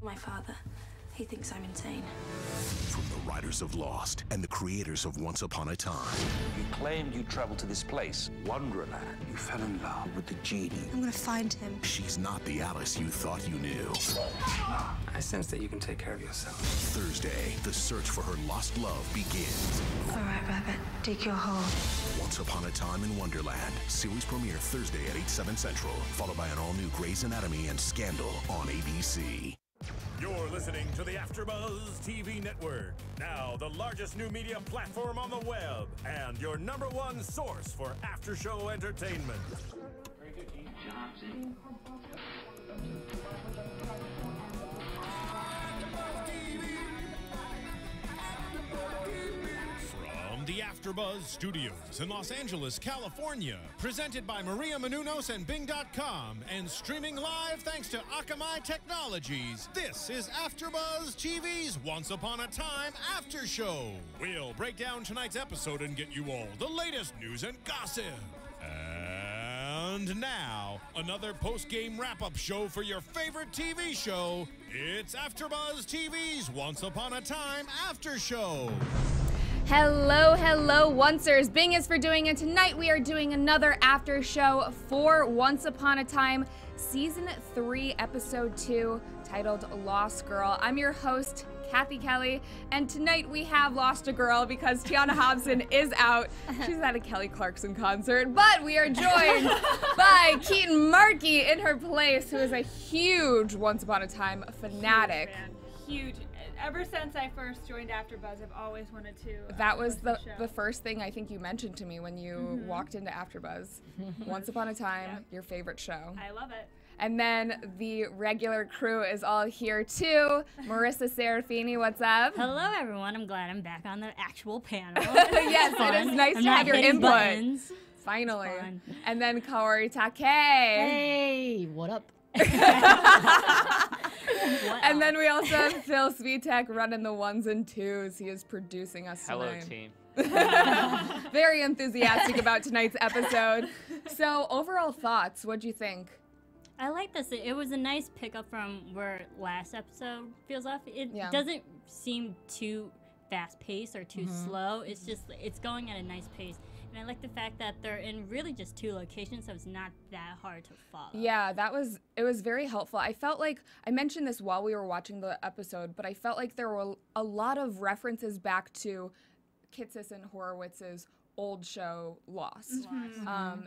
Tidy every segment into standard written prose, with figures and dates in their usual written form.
My father, he thinks I'm insane. From the writers of Lost and the creators of Once Upon a Time. You claimed you traveled to this place, Wonderland. You fell in love with the genie. I'm gonna find him. She's not the Alice you thought you knew. I sense that you can take care of yourself. Thursday, the search for her lost love begins. All right, Rabbit, dig your hole. Once Upon a Time in Wonderland. Series premiere Thursday at 8/7 Central. Followed by an all-new Grey's Anatomy and Scandal on ABC. You're listening to the AFTERBUZZ TV Network. Now, the largest new media platform on the web and your #1 source for after-show entertainment. From the AFTERBUZZ Studios in Los Angeles, California, presented by Maria Menounos and Bing.com, and streaming live thanks to Akamai Technologies, this is AFTERBUZZ TV's Once Upon a Time After Show. We'll break down tonight's episode and get you all the latest news and gossip. And now, another post-game wrap-up show for your favorite TV show. It's AFTERBUZZ TV's Once Upon a Time After Show. Hello, hello, Oncers. Bing is for doing it. Tonight we are doing another after show for Once Upon a Time, Season 3, Episode 2, titled Lost Girl. I'm your host, Cathy Kelley, and tonight we have lost a girl because Tiana Hobson is out. She's at a Kelly Clarkson concert, but we are joined by Keetin Marchi in her place, who is a huge Once Upon a Time fanatic. Huge. Ever since I first joined AfterBuzz, I've always wanted to. That was the first thing I think you mentioned to me when you walked into AfterBuzz. Once Upon a Time, your favorite show. I love it. And then the regular crew is all here too. Marisa Serafini, what's up? Hello, everyone. I'm glad I'm back on the actual panel. Yes, it is nice to have your input. Buttons. Finally. And then Kaori Takee. Hey, what up? And then we also have Phil Svitek running the 1s and 2s. He is producing us tonight. Hello, team. Very enthusiastic about tonight's episode. So, overall thoughts, what'd you think? I like this. It was a nice pickup from where last episode feels off. It doesn't seem too fast-paced or too slow. It's just, it's going at a nice pace. And I like the fact that they're in really just 2 locations, so it's not that hard to follow. Yeah, it was very helpful. I felt like, I mentioned this while we were watching the episode, but I felt like there were a lot of references back to Kitsis and Horowitz's old show, Lost.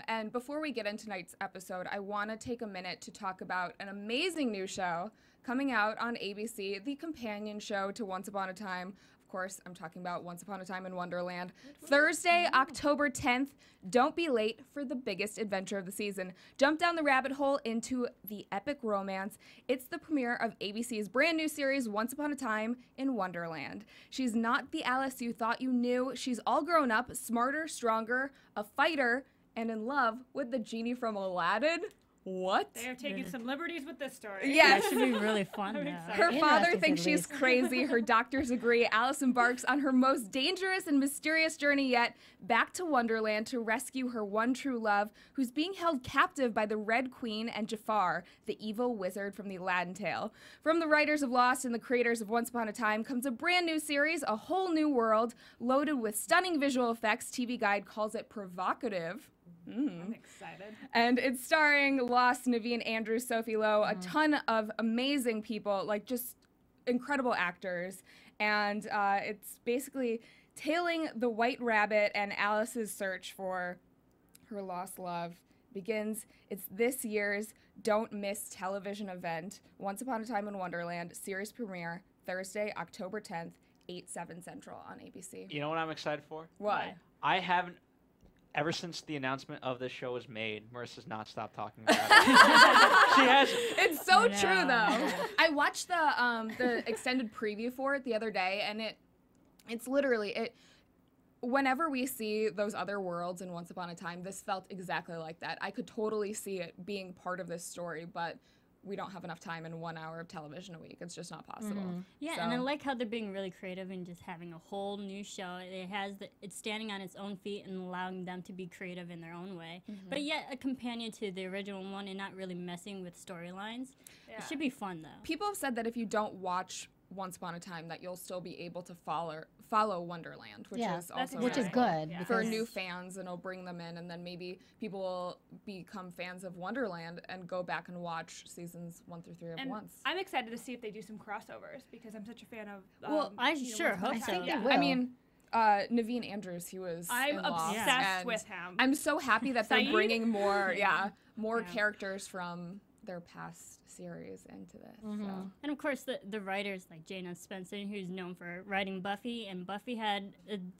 And before we get into tonight's episode, I want to take a minute to talk about an amazing new show coming out on ABC, the companion show to Once Upon a Time. Of course, I'm talking about Once Upon a Time in Wonderland. Thursday, October 10th. Don't be late for the biggest adventure of the season. Jump down the rabbit hole into the epic romance. It's the premiere of ABC's brand new series, Once Upon a Time in Wonderland. She's not the Alice you thought you knew. She's all grown up, smarter, stronger, a fighter, and in love with the genie from Aladdin. What? They are taking some liberties with this story. Yes. That should be really fun, though. Her father thinks she's crazy. Her doctors agree. Alice embarks on her most dangerous and mysterious journey yet, back to Wonderland to rescue her one true love, who's being held captive by the Red Queen and Jafar, the evil wizard from the Aladdin tale. From the writers of Lost and the creators of Once Upon a Time comes a brand new series, a whole new world, loaded with stunning visual effects. TV Guide calls it provocative. I'm excited. And it's starring Lost, Naveen Andrews, Sophie Lowe, a ton of amazing people, like just incredible actors. And it's basically tailing the White Rabbit and Alice's search for her lost love. It's this year's Don't Miss television event, Once Upon a Time in Wonderland, series premiere, Thursday, October 10th, 8/7 Central on ABC. You know what I'm excited for? What? I haven't, ever since the announcement of this show was made, Marisa's not stopped talking about it. She hasn't. It's so true, though. I watched the extended preview for it the other day, and it's literally, whenever we see those other worlds in Once Upon a Time, this felt exactly like that. I could totally see it being part of this story, but we don't have enough time in 1 hour of television a week. It's just not possible. Yeah, So- and I like how they're being really creative and just having a whole new show. It's standing on its own feet and allowing them to be creative in their own way, but yet a companion to the original one and not really messing with storylines. It should be fun though. People have said that if you don't watch Once Upon a Time, that you'll still be able to follow Wonderland, which is also which is nice good for because- new fans, and it'll bring them in, and then maybe people will become fans of Wonderland and go back and watch seasons 1 through 3 of And Once. I'm excited to see if they do some crossovers because I'm such a fan of. Well, I you know, sure Once Upon a hope Time. so. Yeah. I mean, Naveen Andrews, he was. I'm in Lost, obsessed and with him. I'm so happy that they're Saeed? bringing more, more characters from their past series into this. So. And of course, the writers like Jana Spencer, who's known for writing Buffy, and Buffy had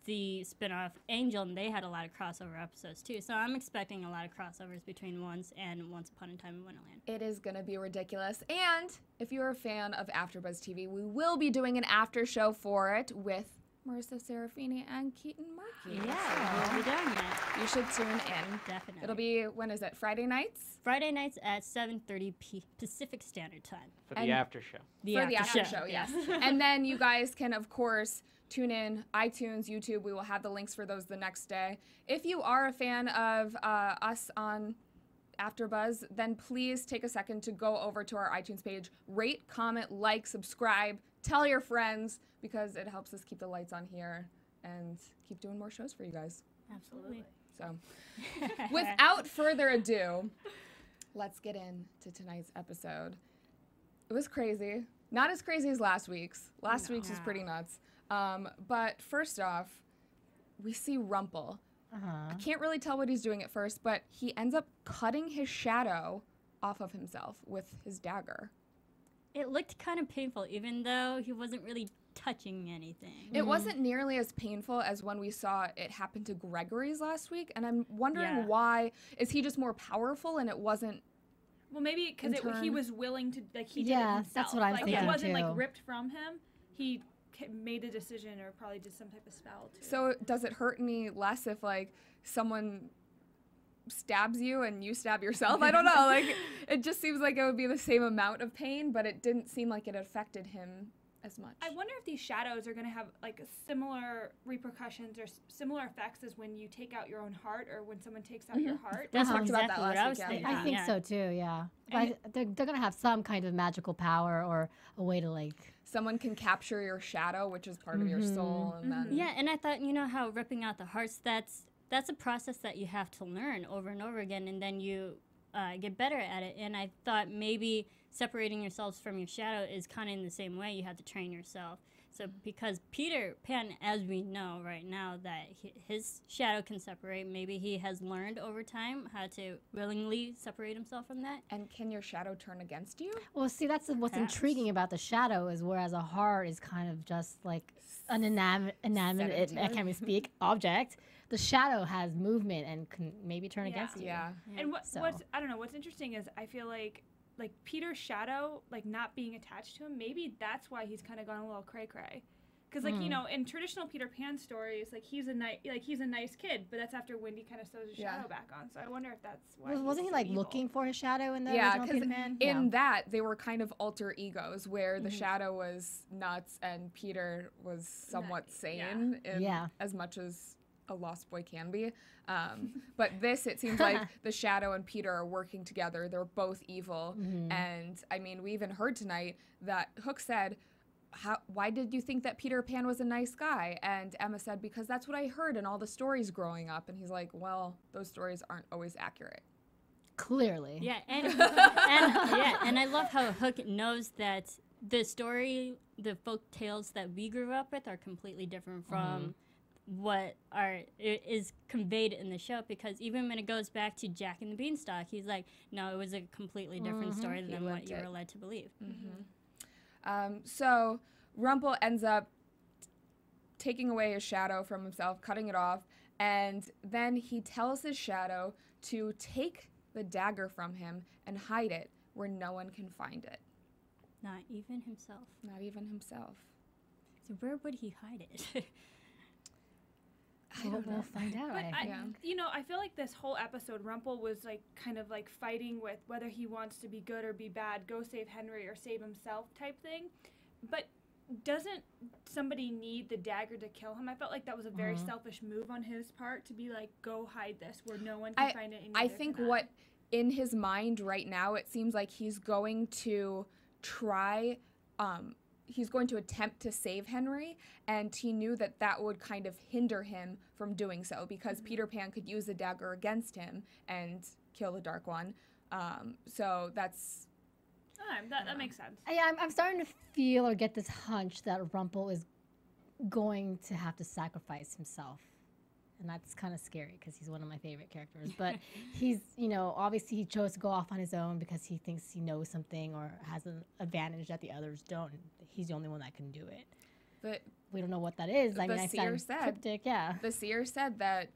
the spinoff Angel, and they had a lot of crossover episodes too. So I'm expecting a lot of crossovers between Once and Once Upon a Time in Wonderland. It is going to be ridiculous. And if you're a fan of AfterBuzz TV, we will be doing an after show for it with Marisa Serafini and Keetin Marchi. Yeah, we'll be doing that. You should tune in. Definitely. It'll be, when is it, Friday nights? Friday nights at 7:30 Pacific Standard Time. For the after show. For the after show, yes. And then you guys can, of course, tune in iTunes, YouTube. We will have the links for those the next day. If you are a fan of us on AfterBuzz, then please take a second to go over to our iTunes page, rate, comment, like, subscribe, tell your friends, because it helps us keep the lights on here and keep doing more shows for you guys. Absolutely. So, without further ado, let's get into tonight's episode. It was crazy. Not as crazy as last week's. Last week's was pretty nuts. But first off, we see Rumpel. I can't really tell what he's doing at first, but he ends up cutting his shadow off of himself with his dagger. It looked kind of painful, even though he wasn't really touching anything. It wasn't nearly as painful as when we saw it happen to Gregory's last week, and I'm wondering why. Is he just more powerful and it wasn't? Well, maybe because he was willing to, like, he did it Yeah, himself. that's what I'm like, thinking it wasn't too. like ripped from him. He made a decision or probably did some type of spell too. So does it hurt any less if like someone stabs you and you stab yourself? I don't know. Like, it just seems like it would be the same amount of pain, but it didn't seem like it affected him as much. I wonder if these shadows are going to have like similar repercussions or similar effects as when you take out your own heart or when someone takes out your heart. That's talked about that exactly what last I was week, thinking. I think so too, yeah. But they're going to have some kind of magical power or a way to like... Someone can capture your shadow, which is part of your soul, and then... Yeah, and I thought, you know how ripping out the hearts, that's a process that you have to learn over and over again, and then you get better at it. And I thought maybe separating yourselves from your shadow is kind of in the same way. You have to train yourself. So because Peter Pan, as we know right now, that his shadow can separate, maybe he has learned over time how to willingly separate himself from that. And can your shadow turn against you? Well, see, that's what's intriguing about the shadow is whereas a heart is kind of just like an inanimate, I can't even speak, object, the shadow has movement and can maybe turn against you. Yeah. And what's I don't know, what's interesting is I feel like Peter's shadow, like not being attached to him, maybe that's why he's kind of gone a little cray-cray. Because like you know, in traditional Peter Pan stories, like he's a nice kid, but that's after Wendy kind of sews his shadow back on. So I wonder if that's why. Wasn't he like looking for his shadow in the Yeah, original because Peter Pan? in that they were kind of alter egos, where the shadow was nuts and Peter was somewhat sane, as much as a lost boy can be. But this, it seems like the shadow and Peter are working together. They're both evil. And I mean, we even heard tonight that Hook said, why did you think that Peter Pan was a nice guy? And Emma said, because that's what I heard in all the stories growing up. And he's like, well, those stories aren't always accurate. Clearly. Yeah, and and I love how Hook knows that the folk tales that we grew up with are completely different from what is conveyed in the show, because even when it goes back to Jack and the Beanstalk, he's like, no, it was a completely different story than what you were led to believe. So Rumpel ends up taking away his shadow from himself, cutting it off, and then he tells his shadow to take the dagger from him and hide it where no one can find it. Not even himself. Not even himself. So where would he hide it? We'll find out. But I feel like this whole episode, Rumple was like kind of like fighting with whether he wants to be good or be bad, go save Henry or save himself type thing. But doesn't somebody need the dagger to kill him? I felt like that was a very selfish move on his part to be like, go hide this where no one can find it. I think what in his mind right now, it seems like he's going to try, he's going to attempt to save Henry, and he knew that that would kind of hinder him from doing so because Peter Pan could use the dagger against him and kill the Dark One. So that's... that makes sense. Yeah, I'm starting to feel or get this hunch that Rumple is going to have to sacrifice himself. And that's kind of scary because he's one of my favorite characters. But he's, obviously he chose to go off on his own because he thinks he knows something or has an advantage that the others don't. He's the only one that can do it. But we don't know what that is. I mean, I seer said cryptic, the seer said that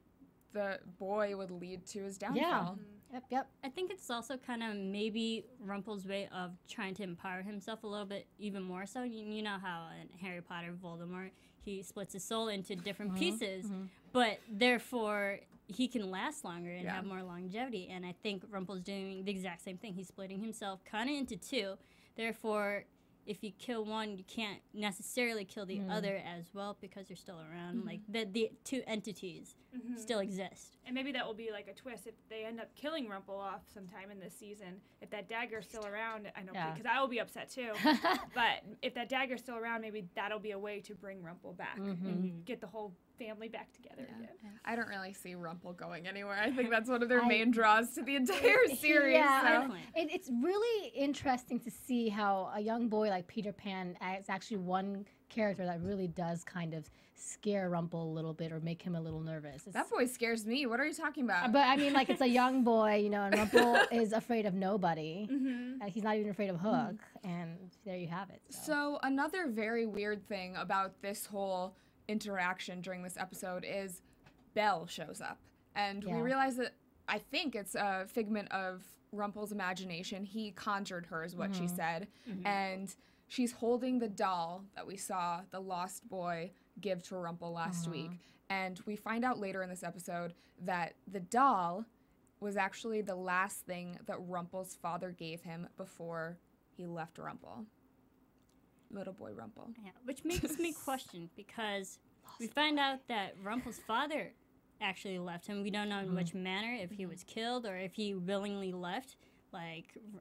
the boy would lead to his downfall. Yeah. Yep. I think it's also kind of maybe Rumple's way of trying to empower himself a little bit even more so. You know how in Harry Potter, Voldemort, he splits his soul into different pieces, but therefore he can last longer and have more longevity. And I think Rumple's doing the exact same thing. He's splitting himself kind of into two. Therefore, if you kill one, you can't necessarily kill the other as well because you're still around. Like the two entities still exist. And maybe that will be like a twist if they end up killing Rumple off sometime in this season. If that dagger's still around, I know because I will be upset too. But if that dagger's still around, maybe that'll be a way to bring Rumple back and get the whole family back together again. I don't really see Rumple going anywhere. I think that's one of their main draws to the entire series. Yeah, it's really interesting to see how a young boy like Peter Pan is actually one character that really does kind of scare Rumple a little bit or make him a little nervous. That boy scares me. What are you talking about? But I mean, like, it's a young boy, and Rumple is afraid of nobody. He's not even afraid of Hook, and there you have it. So another very weird thing about this whole interaction during this episode is Belle shows up, and we realize that I think it's a figment of Rumple's imagination. He conjured her, is what she said, and she's holding the doll that we saw the lost boy give to Rumple last week. And we find out later in this episode that the doll was actually the last thing that Rumple's father gave him before he left Rumple. Little boy Rumple. Yeah, which makes me question because we find out that Rumple's father actually left him. We don't know in which manner, if he was killed or if he willingly left.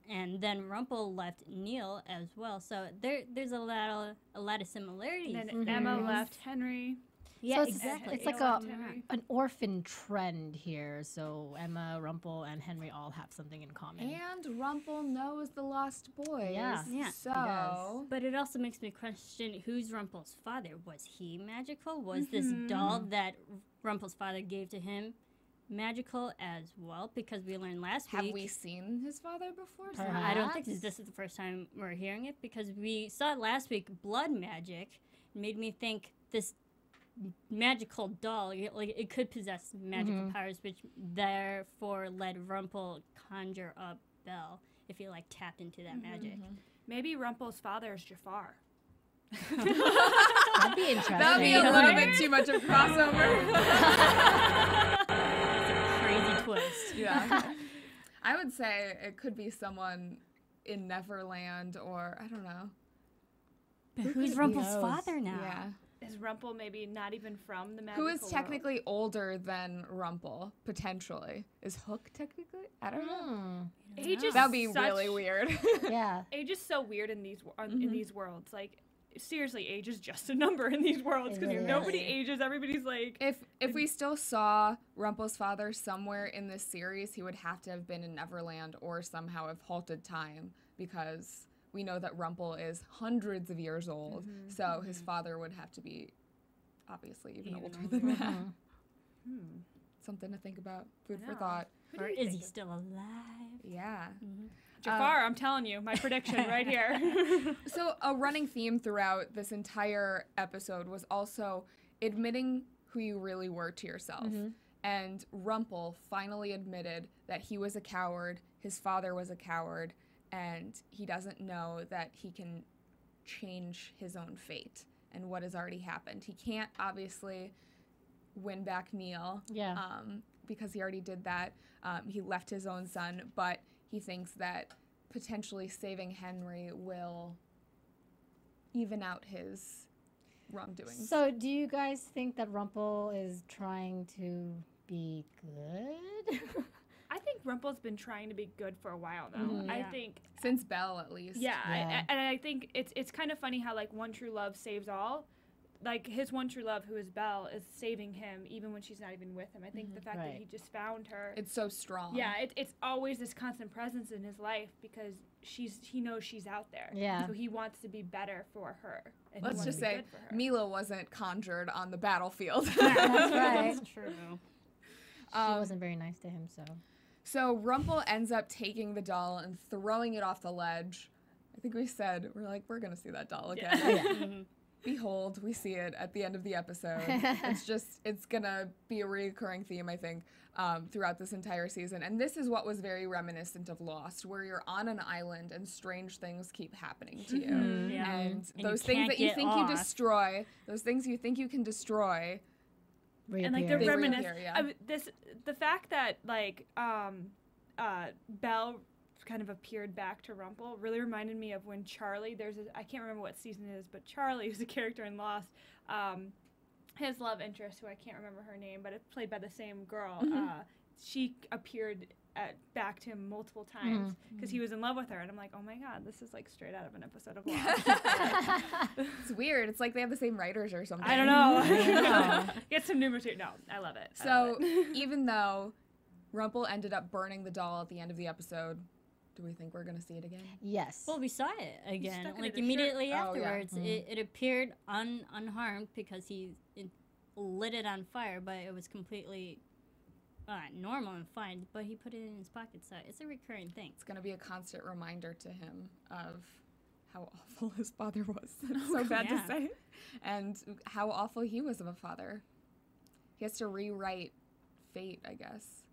And then Rumple left Neil as well. So there's a lot of similarities. And then Emma left Henry. Yeah, so exactly. It's like an orphan trend here. So Emma, Rumple, and Henry all have something in common. And Rumple knows the lost boys. Yeah. So, but it also makes me question who's Rumple's father. Was he magical? Was this doll that Rumple's father gave to him magical as well? Because we learned last week. Have we seen his father before? I don't think this is the first time we're hearing it because we saw last week blood magic. It made me think this magical doll, like it could possess magical powers, which therefore led Rumple conjure up Belle if he tapped into that magic. Maybe Rumple's father is Jafar. That'd be interesting. That'd be a little bit too much of crossover. It's a crazy twist. Yeah. I would say it could be someone in Neverland or I don't know. But who's Rumple's father now? Yeah. Is Rumple maybe not even from the magical Who is world? technically older than Rumple, potentially? Is Hook technically? I don't know. Age is That'd be really weird. Yeah. Age is so weird in these worlds. Like, seriously, age is just a number in these worlds because nobody ages. Everybody's like... If we still saw Rumple's father somewhere in this series, he would have to have been in Neverland or somehow have halted time because... we know that Rumple is hundreds of years old, so his father would have to be obviously even older than that. Something to think about. Food for thought. Or is he still alive? Yeah. Jafar, I'm telling you, my prediction right here. So a running theme throughout this entire episode was also admitting who you really were to yourself. And Rumple finally admitted that he was a coward, his father was a coward, and he doesn't know that he can change his own fate and what has already happened. He can't obviously win back Neil. Yeah. Because he already did that. He left his own son, but he thinks that potentially saving Henry will even out his wrongdoings. So do you guys think that Rumple is trying to be good? I think Rumple's been trying to be good for a while now. I think since Belle, at least. Yeah. And I think it's kind of funny how like one true love saves all. Like his one true love, who is Belle, is saving him even when she's not even with him. I think the fact that he just found her, it's so strong. Yeah, it's always this constant presence in his life because he knows she's out there. Yeah. So he wants to be better for her. And Let's just say Mila wasn't conjured on the battlefield. That's right. That's true. She wasn't very nice to him, so. So Rumple ends up taking the doll and throwing it off the ledge. I think we're like, we're going to see that doll again. Yeah. Behold, we see it at the end of the episode. It's going to be a recurring theme, I think, throughout this entire season. And this is what was very reminiscent of Lost, where you're on an island and strange things keep happening to you. Yeah. And those things that you think you destroy, those things you think you can destroy, and like they're reminiscent. Yeah. The fact that like Belle kind of appeared back to Rumple really reminded me of when Charlie, I can't remember what season it is, but Charlie, who's a character in Lost, his love interest, who I can't remember her name, but it's played by the same girl, she appeared back to him multiple times because he was in love with her, and I'm like, oh my god, this is like straight out of an episode of Lost. It's weird. It's like they have the same writers or something. I don't know. Get some new material. No, I love it. So even though Rumple ended up burning the doll at the end of the episode, do we think we're going to see it again? Yes. Well, we saw it again. Like immediately afterwards, it appeared unharmed because he lit it on fire, but it was completely normal and fine. But he put it in his pocket, so it's a recurring thing. It's going to be a constant reminder to him of how awful his father was. It's so bad to say. And how awful he was of a father. He has to rewrite fate, I guess.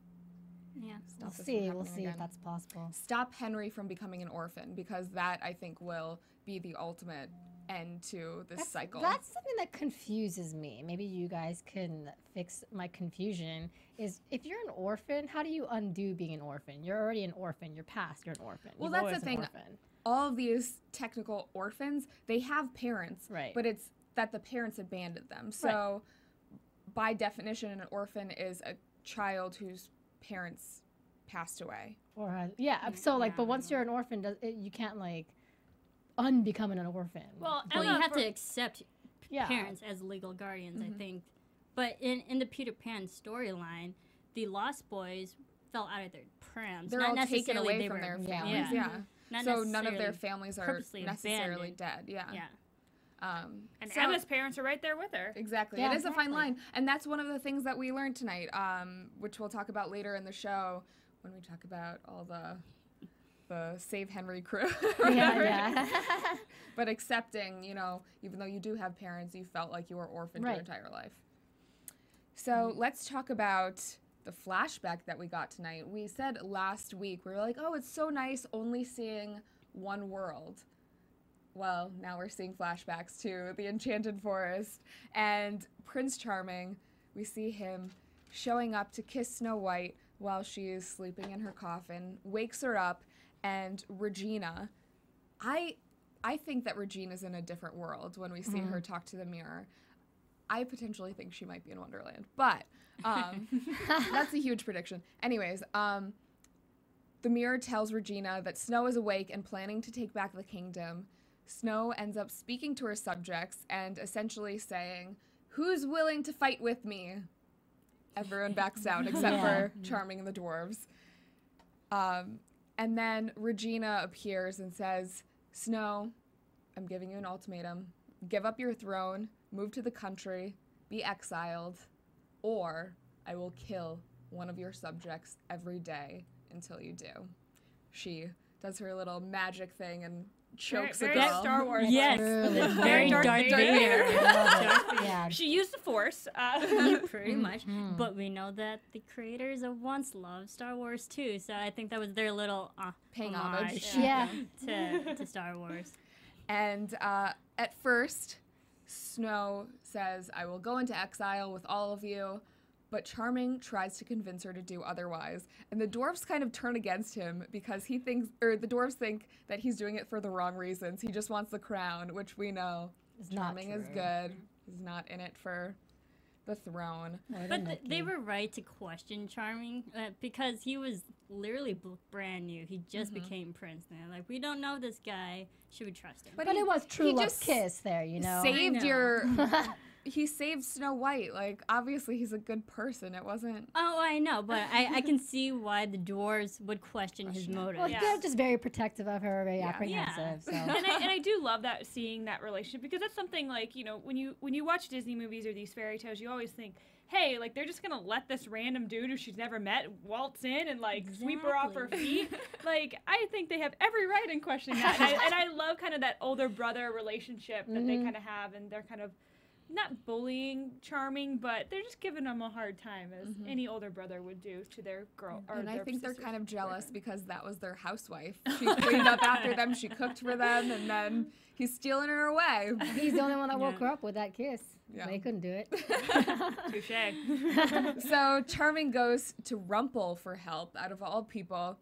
Yeah. We'll see if that's possible. Stop Henry from becoming an orphan, because that, I think, will be the ultimate end to this cycle. That's something that confuses me. Maybe you guys can fix my confusion. Is if you're an orphan, how do you undo being an orphan? You're already an orphan. You're past. You're an orphan. Well, that's the thing. All of these technical orphans, they have parents, right? But it's that the parents abandoned them. So, by definition, an orphan is a child whose parents passed away. Or but once you're an orphan, you can't like unbecome an orphan. Well, you have to accept parents as legal guardians, I think. But in the Peter Pan storyline, the Lost Boys fell out of their prams. They're not all taken necessarily away from their families. So none of their families are necessarily dead. And Emma's parents are right there with her. Exactly. It is a fine line. And that's one of the things that we learned tonight, which we'll talk about later in the show when we talk about all the Save Henry crew. But accepting, even though you do have parents, you felt like you were orphaned your entire life. So let's talk about the flashback that we got tonight. We said last week, we were like, oh, it's so nice only seeing one world. Well, now we're seeing flashbacks to the Enchanted Forest. And Prince Charming, we see him showing up to kiss Snow White while she is sleeping in her coffin, wakes her up, and Regina, I think that Regina's in a different world when we see her talk to the mirror. I potentially think she might be in Wonderland, but that's a huge prediction. Anyways, the mirror tells Regina that Snow is awake and planning to take back the kingdom. Snow ends up speaking to her subjects and essentially saying, "Who's willing to fight with me?" Everyone backs down except for Charming and the dwarves. And then Regina appears and says, "Snow, I'm giving you an ultimatum. Give up your throne, move to the country, be exiled, or I will kill one of your subjects every day until you do." She does her little magic thing and chokes a girl. Star Wars. Yes, very Darth Vader. She used the Force. Pretty much. But we know that the creators of Once loved Star Wars too, so I think that was their little paying homage to Star Wars. And at first, Snow says, I will go into exile with all of you, but Charming tries to convince her to do otherwise. And the dwarves kind of turn against him because the dwarves think that he's doing it for the wrong reasons. He just wants the crown, which we know Charming is good. He's not in it for the throne. But they were right to question Charming because he was literally brand new. He just became prince now. Like, we don't know this guy. Should we trust him? But it was true love kiss there, you know. He saved Snow White. Like, obviously he's a good person. It wasn't. Oh, I know, but I can see why the dwarves would question his motive. Well, they're just very protective of her, very apprehensive. So. And I do love that, seeing that relationship, because that's something like, you know, when you watch Disney movies or these fairy tales, you always think, hey, like, they're just gonna let this random dude who she's never met waltz in and like sweep her off her feet. Like, I think they have every right in questioning that, and I love kind of that older brother relationship that they kind of have, and they're kind of not bullying Charming, but they're just giving him a hard time, as any older brother would do to their girl. And I think they're kind of jealous because that was their housewife. She cleaned up after them, she cooked for them, and then he's stealing her away. He's the only one that woke her up with that kiss. Yeah. They couldn't do it. Touche. So Charming goes to Rumple for help, out of all people.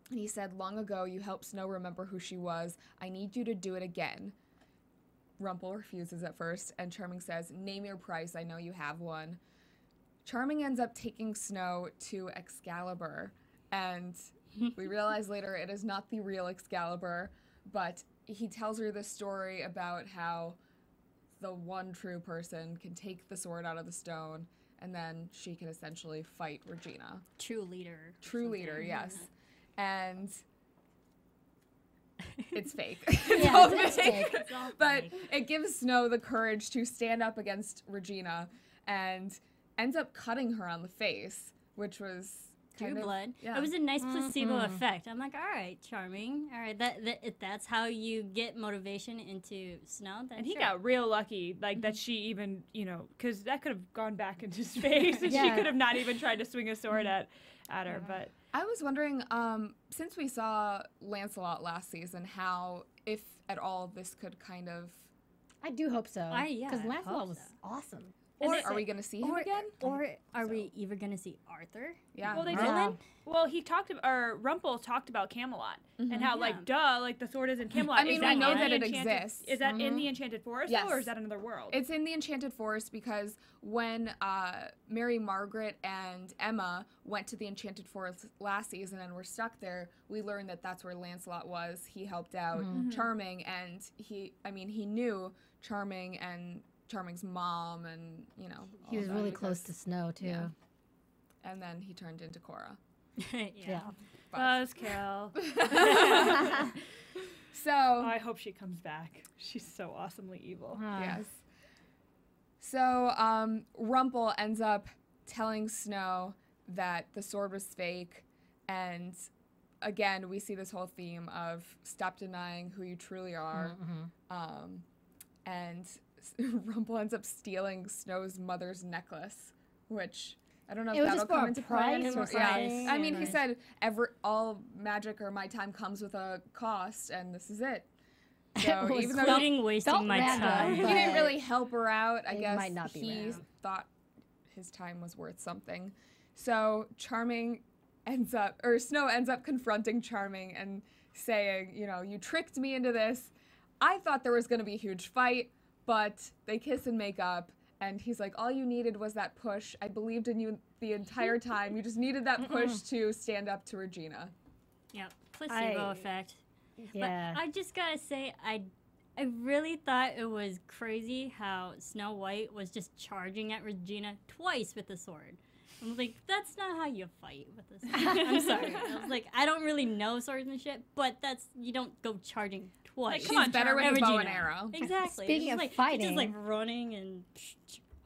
And he said, long ago, you helped Snow remember who she was. I need you to do it again. Rumple refuses at first, and Charming says, name your price, I know you have one. Charming ends up taking Snow to Excalibur, and we realize later it is not the real Excalibur, but he tells her this story about how the one true person can take the sword out of the stone, and then she can essentially fight Regina. True leader. True leader, yes. And it's fake. It's fake. But it gives Snow the courage to stand up against Regina and ends up cutting her on the face, which was Drew blood. Yeah. It was a nice placebo effect. I'm like, all right, Charming. All right, that's how you get motivation into Snow. And he got real lucky, like that she even, you know, because that could have gone back into his face, and she could have not even tried to swing a sword at her. But I was wondering, since we saw Lancelot last season, how, if at all, this could kind of. I do hope so. Because Lancelot was awesome. Or are we going to see him again? Or are we even going to see Arthur? Yeah. Well, they did. Well, Rumple talked about Camelot and how, like, like the sword is in Camelot. I mean, we know that it exists. Is that in the Enchanted Forest, though, or is that another world? It's in the Enchanted Forest because when Mary Margaret and Emma went to the Enchanted Forest last season and were stuck there, we learned that that's where Lancelot was. He helped out Charming, and he knew Charming and Charming's mom, and you know he was really close to Snow too. Yeah. And then he turned into Cora. Buzzkill. So I hope she comes back. She's so awesomely evil. Yes. So Rumple ends up telling Snow that the sword was fake, and again we see this whole theme of stop denying who you truly are, and Rumple ends up stealing Snow's mother's necklace, which I don't know if that'll come into play anymore. Yeah, I mean, he said all magic or my time comes with a cost, and this is it. So even though wasting my time, he didn't really help her out. I guess might not be he thought his time was worth something. So Snow ends up confronting Charming and saying, you know, you tricked me into this. I thought there was going to be a huge fight. But they kiss and make up, and he's like, all you needed was that push. I believed in you the entire time. You just needed that push to stand up to Regina. Yep, placebo effect. Yeah. But I just gotta say, I really thought it was crazy how Snow White was just charging at Regina twice with the sword. I'm like, that's not how you fight with a sword. I'm sorry. I was like, I don't really know swordsmanship, but you don't go charging twice. She's better with a bow and arrow. Exactly. Speaking of fighting, just like running and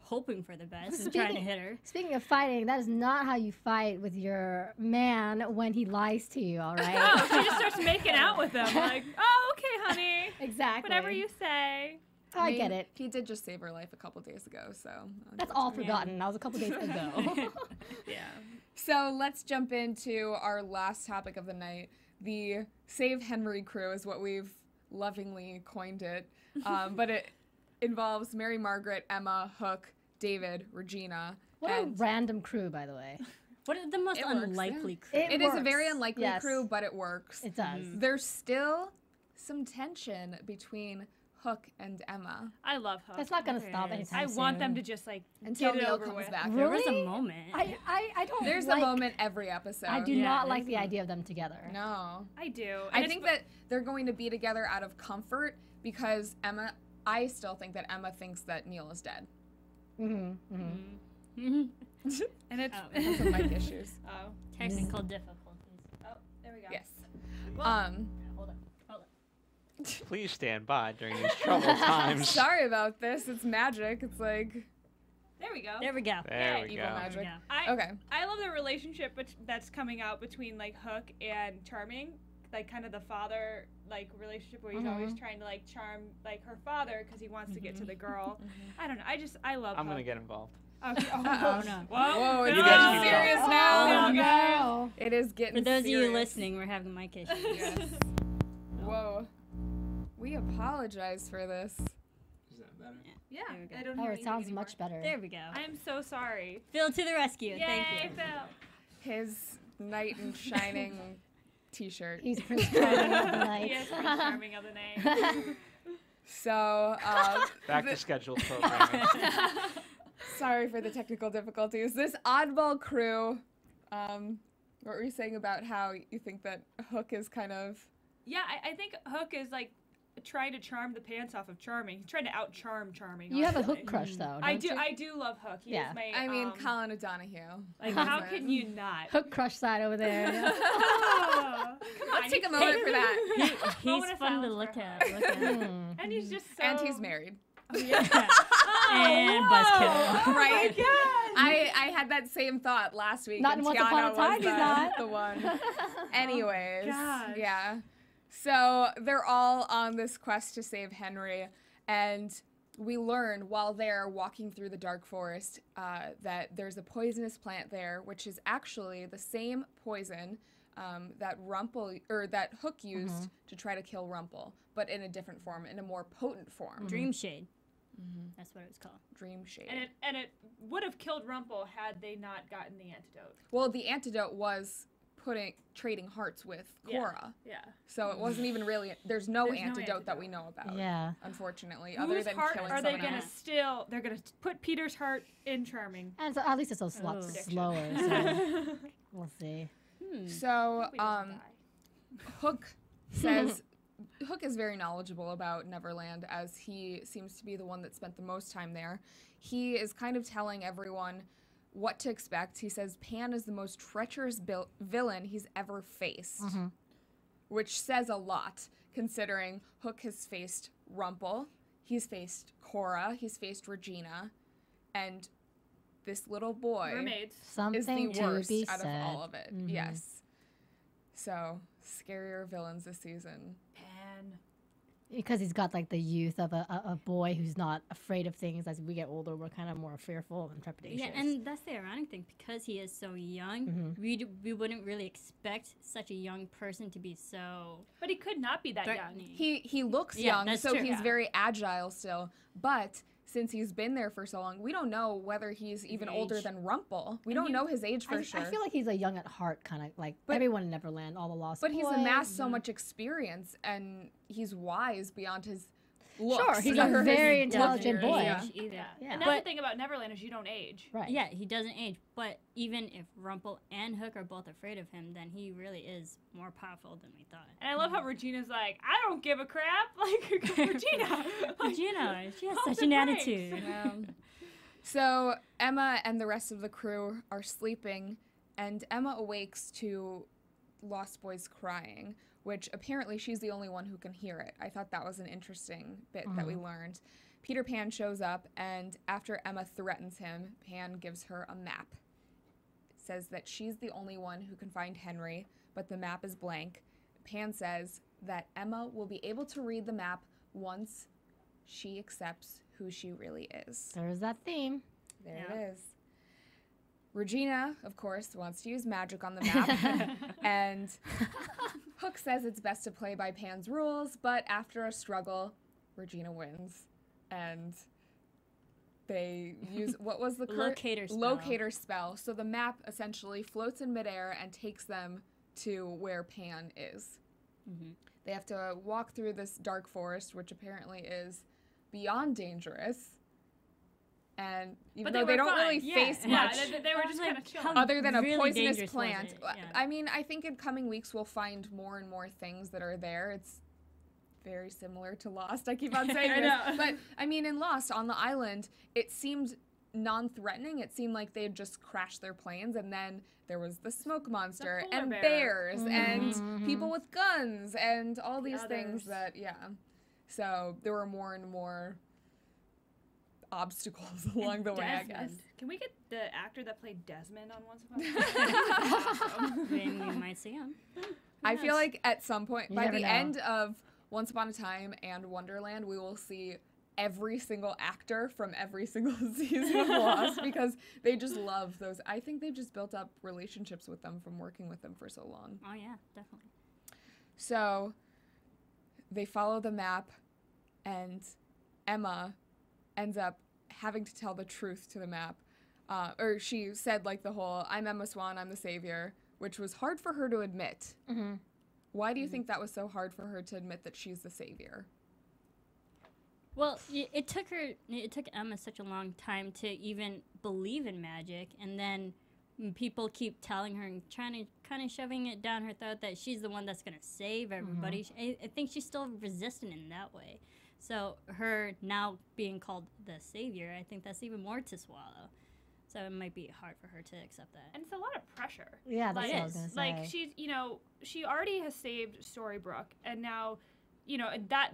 hoping for the best and trying to hit her. Speaking of fighting, that is not how you fight with your man when he lies to you. All right. Oh, she just starts making out with him. Like, oh, okay, honey. Exactly. Whatever you say. I get it. He did just save her life a couple days ago, so. That's all forgotten. That was a couple days ago. Yeah. So let's jump into our last topic of the night. The Save Henry crew is what we've lovingly coined it. But involves Mary Margaret, Emma, Hook, David, Regina. What a random crew, by the way. What is the most unlikely crew? It is a very unlikely crew, but it works. It does. There's still some tension between Hook and Emma. I love Hook. That's not going to stop anytime I soon. want them to just like until get it Neil over comes with. back. Really? There was a moment. I don't. There's like, a moment every episode. I do not like the idea of them together. No, I do. I think that they're going to be together out of comfort because Emma. I still think that Emma thinks that Neil is dead. And it's Because of mic issues. Oh, Technical difficulties. oh, there we go. Yes. Well, Hold on. Please stand by during these troubled times. Sorry about this. It's magic. It's like there we go. There we go. There we evil go. magic. I, I love the relationship that's coming out between like Hook and Charming, like kind of the father like relationship where he's always trying to like charm like her father because he wants to get to the girl. I don't know. I love. I'm Hook. gonna get involved. Okay. Oh, no. Whoa, it's You getting guys keep serious going. now. Oh, no. It is getting For those serious. of you listening, we're having mic issues. Yes. Whoa. We apologize for this. Is that better? Yeah. There we go. I don't Oh, hear it anything sounds anymore. much better. There we go. I'm so sorry. Phil to the rescue. Yay, Thank you. Phil. His knight in shining t-shirt. He's Prince Charming of the night. He is Prince Charming of the night. So, Back to scheduled programming. sorry for the technical difficulties. This oddball crew, what were you saying about how you think that Hook is kind of... Yeah, I think Hook is like trying to charm the pants off of Charming. He's trying to out-charm Charming. You have a honestly. Hook crush, though. I don't do. you? I do love Hook. He Yeah. is my. I mean, Colin O'Donoghue. Like, how can you not? Hook crush side over there. Oh, come on, Let's take a moment for that. He's Moment of fun to silence look for at. Look at. And he's just so. And he's married. And buzzkill. Right? Oh my I had that same thought last week. Not and in Once Upon a Tiana Time, was he's not. the one. Anyways, gosh. yeah. So they're all on this quest to save Henry, and we learn while they're walking through the dark forest that there's a poisonous plant there, which is actually the same poison that that Hook used to try to kill Rumple, but in a different form, in a more potent form. Dream Shade. That's what it was called. Dream Shade. And it would have killed Rumple had they not gotten the antidote. Well, the antidote was trading hearts with Cora. Yeah. So it wasn't even really. There's no There's no antidote that antidote. we know about. Yeah. Unfortunately, other Whose than heart killing are they someone gonna else. steal? They're gonna put Peter's heart in Charming. And so at least it's a lot Prediction. slower. So we'll see. So Hope he doesn't die. Hook says Hook is very knowledgeable about Neverland, as he seems to be the one that spent the most time there. He is kind of telling everyone what to expect. He says Pan is the most treacherous villain he's ever faced, which says a lot, considering Hook has faced Rumple, he's faced Cora, he's faced Regina, and this little boy Mermaids. is Something the to worst be out said. of all of it. Yes. So, scarier villains this season. Pan. Because he's got like the youth of a boy who's not afraid of things. As we get older, we're kind of more fearful and trepidatious. Yeah, and that's the ironic thing. Because he is so young, we wouldn't really expect such a young person to be so But he could not be that young. threatening. He looks Yeah, young, that's so true. he's Yeah. very agile still. But since he's been there for so long, we don't know whether he's even older age. than Rumple. We don't know his age for sure. I feel like he's a young at heart kind of like But- everyone in Neverland, all the lost but he's boys. amassed so much experience, and he's wise beyond his looks. Sure, he's or a his very look intelligent years. boy. Yeah. Either. Yeah. And that's the thing about Neverland is you don't age. Right. Yeah, he doesn't age. But even if Rumple and Hook are both afraid of him, then he really is more powerful than we thought. And I love how Regina's like, I don't give a crap. Like, Regina. Regina, she has Pump such the an brakes. attitude. So Emma and the rest of the crew are sleeping, and Emma awakes to Lost Boys crying, which apparently she's the only one who can hear it. I thought that was an interesting bit that we learned. Peter Pan shows up, and after Emma threatens him, Pan gives her a map. It says that she's the only one who can find Henry, but the map is blank. Pan says that Emma will be able to read the map once she accepts who she really is. There's that theme. There it is. Regina, of course, wants to use magic on the map, and Hook says it's best to play by Pan's rules, but after a struggle, Regina wins. and they use, what was the locator spell. Locator spell. So the map essentially floats in midair and takes them to where Pan is. They have to walk through this dark forest, which apparently is beyond dangerous. And even though they don't really face much, they were just kind of chilling. other than really a poisonous dangerous plant. was it? Yeah. I mean, I think in coming weeks we'll find more and more things that are there. It's very similar to Lost. I keep on saying I this. know. But I mean, in Lost, on the island, it seemed non-threatening. It seemed like they had just crashed their planes, and then there was the smoke monster and bear. bears and people with guns and all these things that, So there were more and more obstacles along the way, I guess. Can we get the actor that played Desmond on Once Upon a Time? Maybe we might see him. I feel like at some point, You by never the know. end of Once Upon a Time and Wonderland, we will see every single actor from every single season of Lost because they just love those. I think they've just built up relationships with them from working with them for so long. Oh yeah, definitely. So they follow the map, and Emma ends up having to tell the truth to the map. Or she said like the whole, I'm Emma Swan, I'm the savior, which was hard for her to admit. Why do you think that was so hard for her to admit that she's the savior? Well, it took Emma such a long time to even believe in magic, and then people keep telling her and trying to kind of shoving it down her throat that she's the one that's going to save everybody. I think she's still resistant in that way. So her now being called the savior, I think that's even more to swallow. So it might be hard for her to accept that. And it's a lot of pressure. Yeah, that's what I was going to say. Like, she's, she already has saved Storybrooke, and now,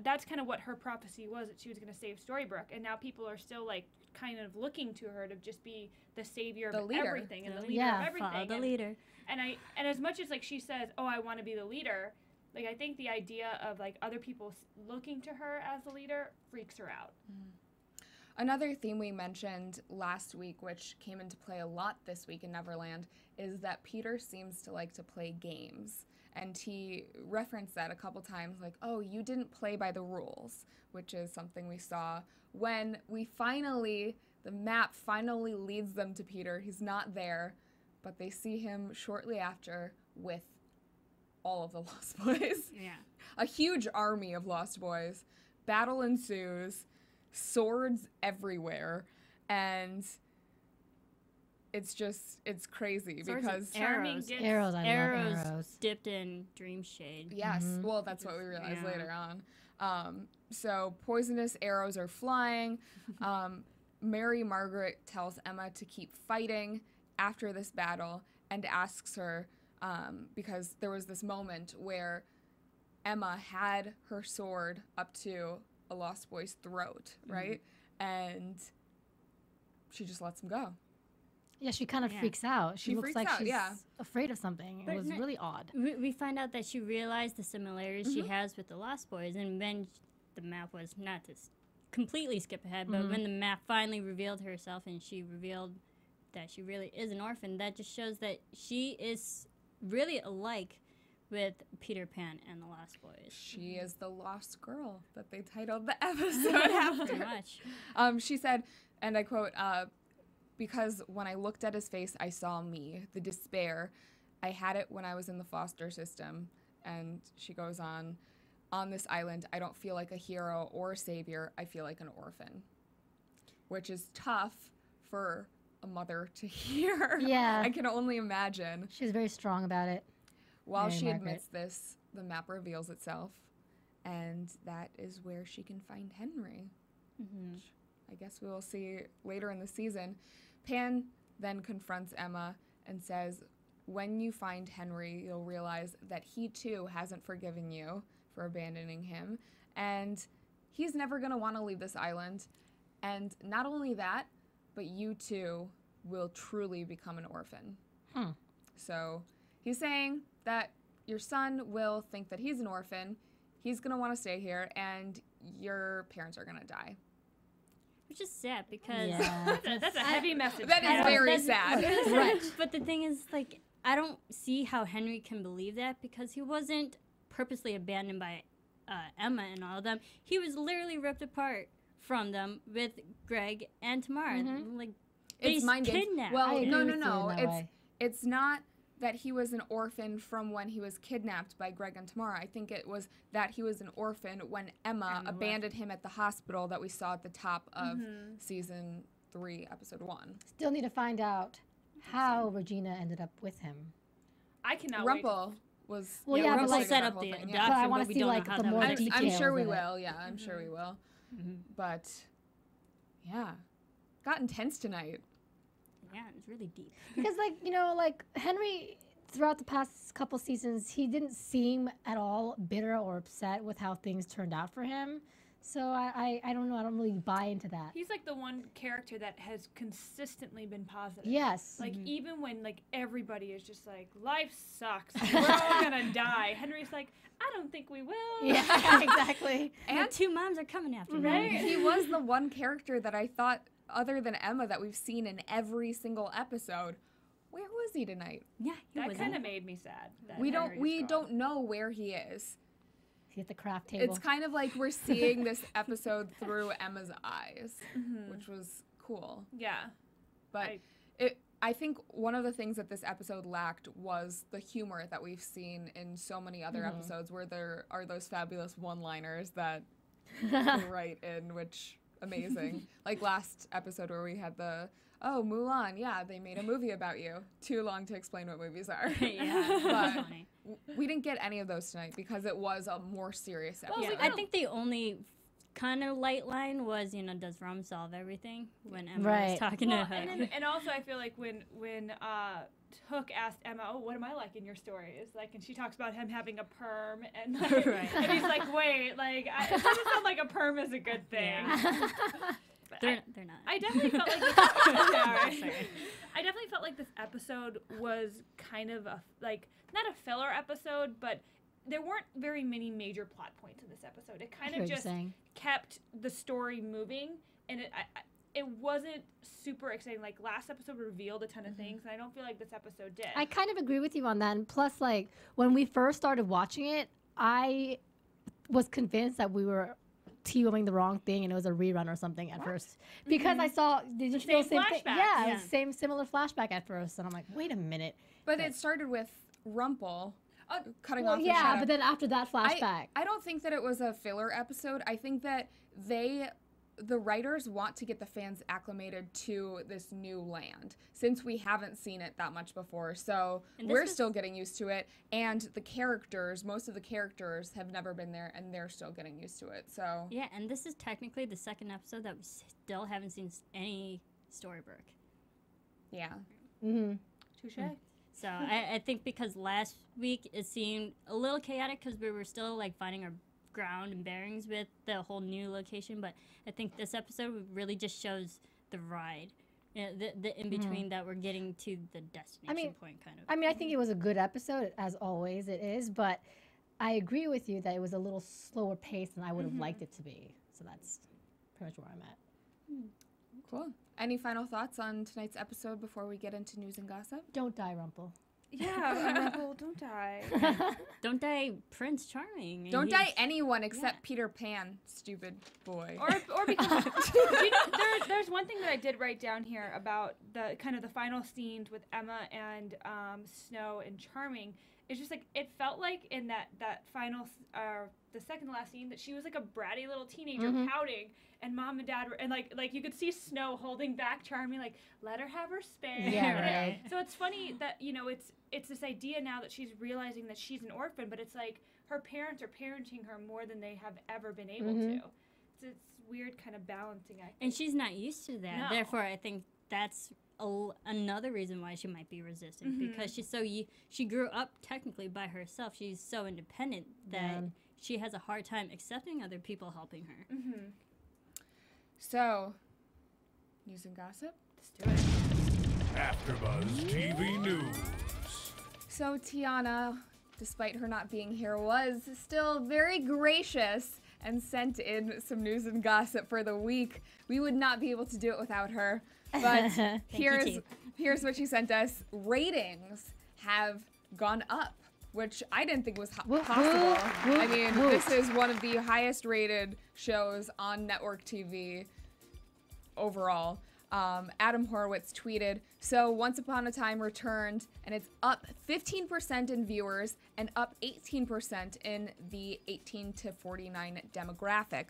that's kind of what her prophecy was, that she was going to save Storybrooke, and now people are still, like, kind of looking to her to just be the savior of everything, and the leader of everything. Follow the leader. And as much as, like, she says, oh, I want to be the leader, like, I think the idea of, like, other people looking to her as the leader freaks her out. Another theme we mentioned last week, which came into play a lot this week in Neverland, is that Peter seems to like to play games. And he referenced that a couple times, like, oh, you didn't play by the rules, which is something we saw when the map finally leads them to Peter. He's not there, but they see him shortly after with all of the Lost Boys. Yeah. A huge army of Lost Boys. Battle ensues. Swords everywhere, and it's crazy because arrows. Arrows, I love arrows. Dipped in dream shade. Yes, well, that's what we realized later on. So poisonous arrows are flying. Mary Margaret tells Emma to keep fighting after this battle and asks her, because there was this moment where Emma had her sword up to a Lost Boy's throat, right? And she just lets him go. Yeah, she kind of freaks out. She looks freaks like out, she's afraid of something. It was really odd. We find out that she realized the similarities she has with the Lost Boys, and when the map was, not to completely skip ahead, but when the map finally revealed herself and she revealed that she really is an orphan, that just shows that she is really alike with Peter Pan and the Lost Boys. She is the lost girl that they titled the episode after. Pretty much. She said, and I quote, because when I looked at his face, I saw me, the despair. I had it when I was in the foster system. And she goes on this island, I don't feel like a hero or a savior. I feel like an orphan, which is tough for a mother to hear. Yeah. I can only imagine. She's very strong about it. While Mary she Margaret. admits this, the map reveals itself, and that is where she can find Henry. Which I guess we will see later in the season. Pan then confronts Emma and says, when you find Henry, you'll realize that he too hasn't forgiven you for abandoning him, and he's never going to want to leave this island. And not only that, but you too will truly become an orphan. So he's saying that your son will think that he's an orphan, he's going to want to stay here, and your parents are going to die. Which is sad because that's a heavy message. That is very sad. Right. But the thing is, like, I don't see how Henry can believe that because he wasn't purposely abandoned by Emma and all of them. He was literally ripped apart from them with Greg and Tamara. Like, it's mind games. kidnapped. Well, no. It's not that he was an orphan from when he was kidnapped by Greg and Tamara. I think it was that he was an orphan when Emma abandoned him at the hospital that we saw at the top of season 3, episode 1. Still need to find out how Regina ended up with him. I cannot Rumple was... Well, yeah, Rumple but set up the adoption, but I want to see, like, the more details. I'm sure we will, yeah. I'm sure we will. But, yeah. Got intense tonight. Yeah, it's really deep. Because, like, you know, like, Henry, throughout the past couple seasons, he didn't seem at all bitter or upset with how things turned out for him. So I don't know. I don't really buy into that. He's like the one character that has consistently been positive. Yes. Like even when like everybody is just like, life sucks, we're all gonna die. Henry's like, I don't think we will. Yeah, exactly. And 2 moms are coming after me. Right? He was the one character that I thought, other than Emma, that we've seen in every single episode. Where was he tonight? Yeah, that kind of made me sad. We don't know where he is. He's at the craft table. It's kind of like we're seeing this episode through Emma's eyes, which was cool. Yeah. But I think one of the things that this episode lacked was the humor that we've seen in so many other episodes, where there are those fabulous one-liners that write in, which amazing. Like last episode where we had the, oh, Mulan, yeah, they made a movie about you. Too long to explain what movies are. Yeah, but we didn't get any of those tonight because it was a more serious episode. Well, I think the only kind of light line was, you know, does Rum solve everything when Emma was talking to her? And also I feel like when Hook asked Emma, oh, what am I like in your stories? Like, and she talks about him having a perm, and like, and he's like, wait, like, it doesn't sound like a perm is a good thing. Yeah. They're not. I definitely felt like this, I definitely felt like this episode was kind of a, like, not a filler episode, but there weren't very many major plot points in this episode. It kind of just kept the story moving, and it wasn't super exciting. Like, last episode revealed a ton of things, and I don't feel like this episode did. I kind of agree with you on that. And plus, like, when we first started watching it, I was convinced that we were TiVoing the wrong thing and it was a rerun or something at first. Because I saw the same flashback. Yeah, same similar flashback at first. And I'm like, wait a minute. But it started with Rumple cutting off the yeah, shadow. but then after that flashback. I don't think that it was a filler episode. I think that the writers want to get the fans acclimated to this new land, since we haven't seen it that much before. So we're still getting used to it, and the characters, most of the characters have never been there, and they're still getting used to it. So yeah, and this is technically the second episode that we still haven't seen any Storybrooke. Yeah. Touche. So I think because last week it seemed a little chaotic because we were still like finding our ground and bearings with the whole new location, but I think this episode really just shows the ride, you know, the in between that we're getting to the destination point, kind of. I mean, I think it was a good episode, as always it is, but I agree with you that it was a little slower paced than I would have liked it to be. So that's pretty much where I'm at. Cool. Any final thoughts on tonight's episode before we get into news and gossip? Don't die, Rumple. Yeah, Rumple, don't die. Don't die, Prince Charming. Don't die anyone except Peter Pan, stupid boy. Or because you know, there's one thing that I did write down here about the kind of the final scenes with Emma and Snow and Charming. It's just like it felt like in that final the second to last scene that she was like a bratty little teenager pouting, and Mom and Dad were, and like you could see Snow holding back Charming, like let her have her space. Yeah, right. So it's funny that, you know, it's this idea now that she's realizing that she's an orphan, but it's like her parents are parenting her more than they have ever been able to. It's weird kind of balancing act. And she's not used to that. No. Therefore, I think that's another reason why she might be resistant, because she's she grew up technically by herself. She's so independent that she has a hard time accepting other people helping her. So, news and gossip? Let's do it. AfterBuzz TV News. So Tiana, despite her not being here, was still very gracious and sent in some news and gossip for the week. We would not be able to do it without her. But here's what she sent us. Ratings have gone up which I didn't think was Whoop, possible. whoop, I mean, whoop. this is one of the highest rated shows on network TV overall. Adam Horowitz tweeted, "So Once Upon a Time returned, and it's up 15% in viewers and up 18% in the 18 to 49 demographic.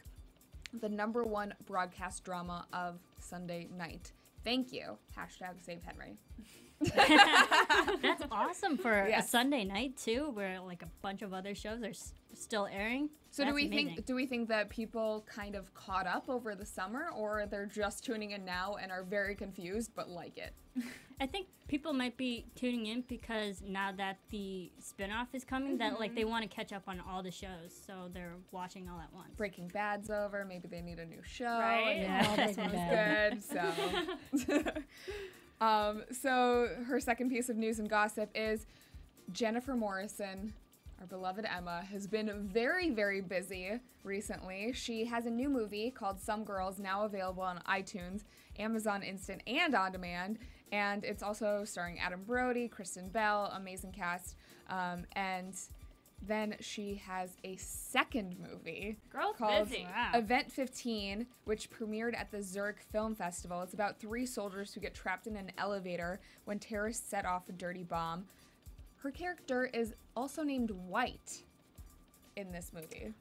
The #1 broadcast drama of Sunday night. Thank you. #Save Henry." That's awesome for Yes. a Sunday night too, where like a bunch of other shows are still airing. So That's do amazing. we think that people kind of caught up over the summer, or they're just tuning in now and are very confused but like it? I think people might be tuning in because now that the spinoff is coming, that like they want to catch up on all the shows, so they're watching all at once. Breaking Bad's over. Maybe they need a new show. Right? And Yeah, this Breaking one's Bad. good. So, so her second piece of news and gossip is Jennifer Morrison, our beloved Emma, has been very, very busy recently. She has a new movie called Some Girls, now available on iTunes, Amazon Instant, and On Demand. And it's also starring Adam Brody, Kristen Bell, amazing cast. And then she has a second movie Girl's called busy. Wow. Event 15, which premiered at the Zurich Film Festival. It's about 3 soldiers who get trapped in an elevator when terrorists set off a dirty bomb. Her character is also named White in this movie.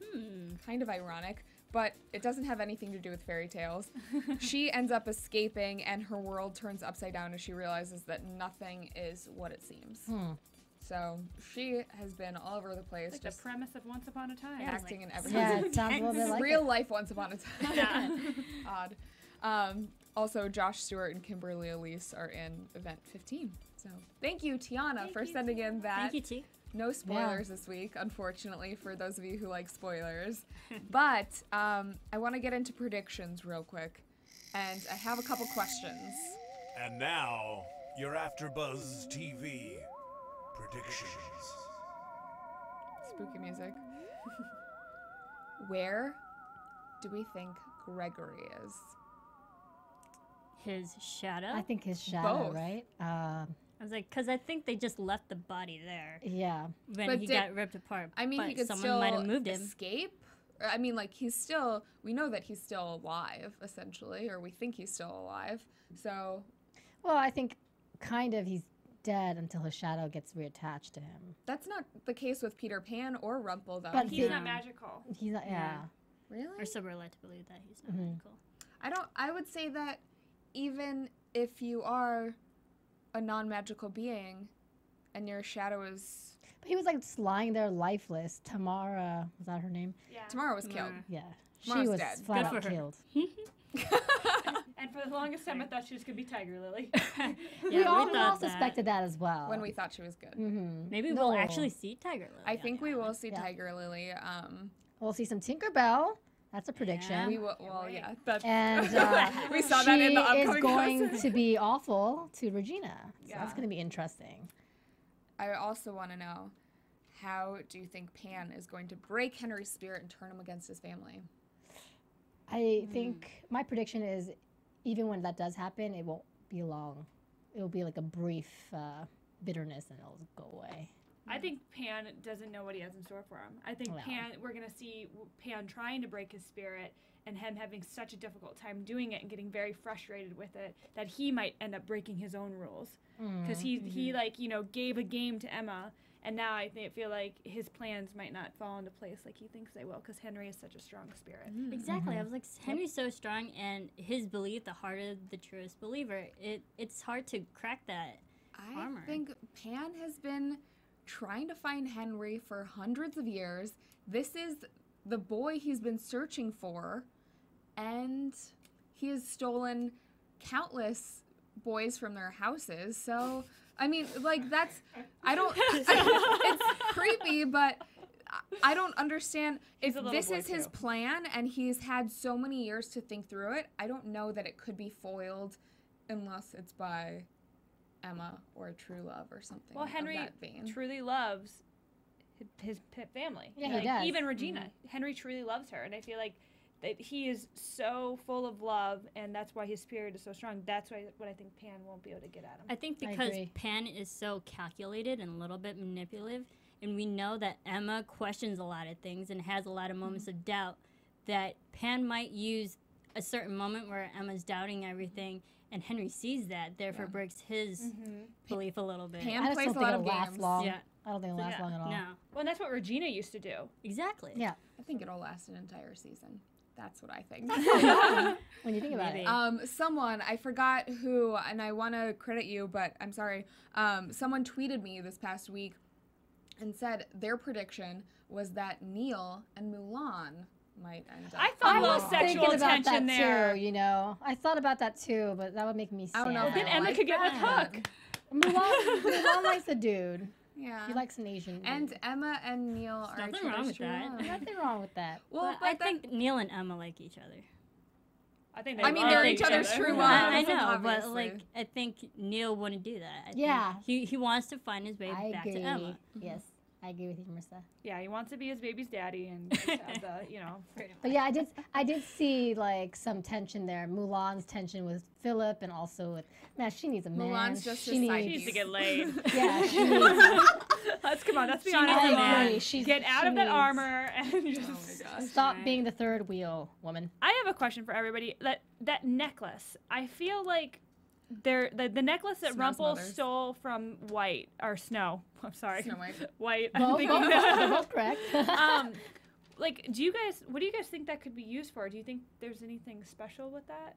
Kind of ironic, but it doesn't have anything to do with fairy tales. She ends up escaping, and her world turns upside down as she realizes that nothing is what it seems. So she has been all over the place, Like just the premise of Once Upon a Time. acting in everything. Yeah, it sounds a little bit like Real it. life Once Upon a Time. Odd. Also, Josh Stewart and Kimberly Elise are in Event 15. So thank you, Tiana, for sending in that. Thank you, T. No spoilers this week, unfortunately, for those of you who like spoilers. But I want to get into predictions real quick, and I have a couple questions. And now, your AfterBuzz TV predictions. Spooky music. Where do we think Gregory is? His shadow. I think his shadow, Both. right? I was like, because I think they just left the body there Yeah. when But he did- got ripped apart. I mean, but he could someone still might have moved him. escape. I mean, like, he's still, we know that he's still alive, essentially, or we think he's still alive. So, Well, I think kind of he's dead until his shadow gets reattached to him. that's not the case with Peter Pan or Rumple, though. But He's the- not magical. He's not, yeah. Really? Or so we're led to believe that he's not Mhm. magical. I would say that even if you are a non-magical being and your shadow is, But he was like just lying there lifeless. Tamara, was that her name? Yeah. tomorrow was killed. Tamara. Yeah. Tomorrow's she was dead. flat Good out for her. killed. And for the longest time, I thought she was going to be Tiger Lily. we all thought that. suspected that as well. When we thought she was good. Mm-hmm. Maybe we'll actually see Tiger Lily. I on think the we will island. see Yeah. Tiger Lily. We'll see some Tinkerbell. That's a prediction. We will, well, yeah. That's, And we saw that in the she upcoming is going post. to be awful to Regina. So Yeah. that's going to be interesting. I also want to know, how do you think Pan is going to break Henry's spirit and turn him against his family? I think my prediction is even when that does happen, it won't be long. It will be like a brief bitterness and it'll go away. I think Pan doesn't know what he has in store for him. I think Well. we're going to see Pan trying to break his spirit and him having such a difficult time doing it and getting very frustrated with it that he might end up breaking his own rules. Because he like, gave a game to Emma, and now I feel like his plans might not fall into place like he thinks they will because Henry is such a strong spirit. Exactly. I was like, Henry's so strong, and his belief, the heart of the truest believer, it's hard to crack that armor. I think Pan has been trying to find Henry for hundreds of years. This is the boy he's been searching for, and he has stolen countless boys from their houses. So, I mean, like, that's, it's creepy, but I don't understand. He's If a little this boy, is his too. plan and he's had so many years to think through it, I don't know that it could be foiled unless it's by Emma or a true love or something. Well, Henry of that vein. truly loves his family. Yeah, he does. Even Regina. Henry truly loves her, and I feel like that he is so full of love, and that's why his spirit is so strong. That's what I think Pan won't be able to get at him. I think I because agree. Pan is so calculated and a little bit manipulative, and we know that Emma questions a lot of things and has a lot of moments of doubt, that Pan might use a certain moment where Emma's doubting everything, and Henry sees that, therefore breaks his belief a little bit. Pan plays a lot of games. Long. Yeah. I don't think it'll last long at all. No. Well, and that's what Regina used to do. Exactly. Yeah. I think it'll last an entire season. That's what I think. When you think about it. Someone, I forgot who, and I want to credit you, but I'm sorry. Someone tweeted me this past week and said their prediction was that Neil and Mulan might end up. I thought a little sexual tension there. Too, you know, I thought about that too, but that would make me sad. I don't know. Then Emma could get with Hook. Mulan likes a dude. Yeah. He likes an Asian dude. And Emma and Neil are nothing wrong with that. Nothing wrong with that. Well, I think Neil and Emma like each other. I think they're each other's true love. I know, but like I think Neil wouldn't do that. I think he wants to find his way back to Emma. Yes. I agree with you, Marissa. Yeah, he wants to be his baby's daddy and just have the, you know. But yeah, I did see like some tension there. Mulan's tension with Philip, and also with she needs a man. Mulan's just she needs to get laid. Yeah, she needs. Let's come on. Let's be She honest, needs a man. man. Get out of that needs- armor and just Stop being the third wheel, woman. I have a question for everybody. That necklace. I feel like the necklace that Snow's Rumple mother's. stole from White or Snow. I'm sorry. Snow White. White. Both, I'm thinking they're both correct. like, what do you guys think that could be used for? Do you think there's anything special with that?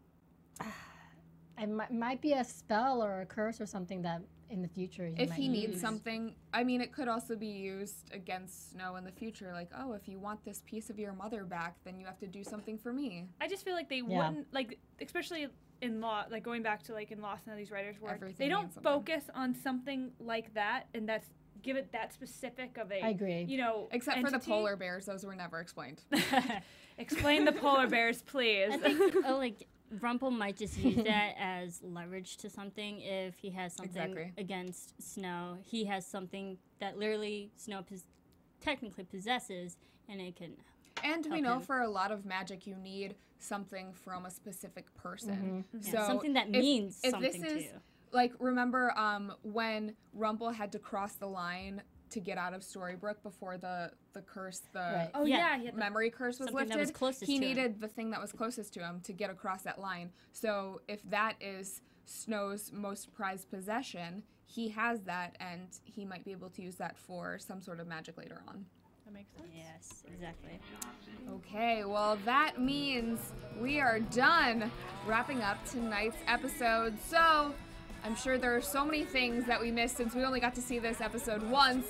It might be a spell or a curse or something that in the future you If might he needs use. something, I mean, it could also be used against Snow in the future. Like, oh, if you want this piece of your mother back, then you have to do something for me. I just feel like they wouldn't, like, especially in Lost, like going back to like in Lost and all these writers' work, Everything they don't means something. focus on something like that, and give it that specific of a. I agree. You know, Except for the entity. polar bears, those were never explained. Explain the polar bears, please. I think like Rumple might just use that as leverage to something. If he has something against Snow, he has something that literally Snow technically possesses, and it can. And we know for a lot of magic, you need something from a specific person. Yeah, So something that if means this something is, to you. Like, remember when Rumple had to cross the line to get out of Storybrooke before the curse, Right. Oh yeah, he had the memory curse was Something lifted. that was closest he to him. needed the thing that was closest to him to get across that line. So if that is Snow's most prized possession, he has that, and he might be able to use that for some sort of magic later on. That makes sense. Yes, exactly. Okay, well, that means we are done wrapping up tonight's episode. So I'm sure there are so many things that we missed since we only got to see this episode once.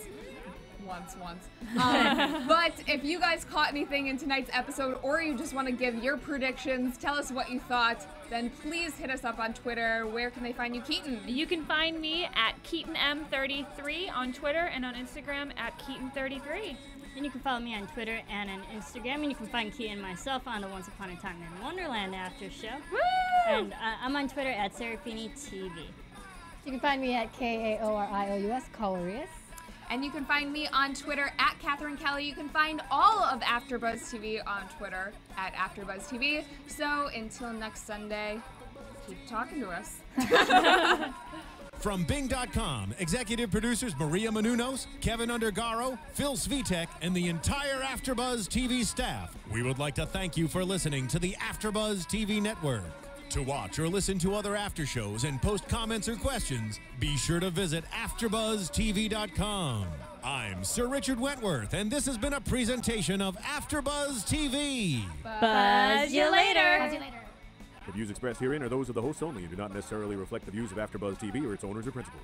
But if you guys caught anything in tonight's episode, or you just want to give your predictions, tell us what you thought, then please hit us up on Twitter. Where can they find you, Keetin? You can find me at KeetinM33 on Twitter and on Instagram at Keetin33. And you can follow me on Twitter and on Instagram, and you can find Keetin and myself on the Once Upon a Time in Wonderland after show. Woo! And I'm on Twitter at Serafini TV. You can find me at KAORIOUS, Kaorius. And you can find me on Twitter at Cathy Kelley. You can find all of AfterBuzz TV on Twitter at AfterBuzz TV. So until next Sunday, keep talking to us. From Bing.com, executive producers Maria Menounos, Kevin Undergaro, Phil Svitek, and the entire AfterBuzz TV staff, we would like to thank you for listening to the AfterBuzz TV network. To watch or listen to other after shows and post comments or questions, be sure to visit AfterBuzzTV.com. I'm Sir Richard Wentworth, and this has been a presentation of AfterBuzz TV. Buzz you later. The views expressed herein are those of the hosts only and do not necessarily reflect the views of AfterBuzz TV or its owners or principals.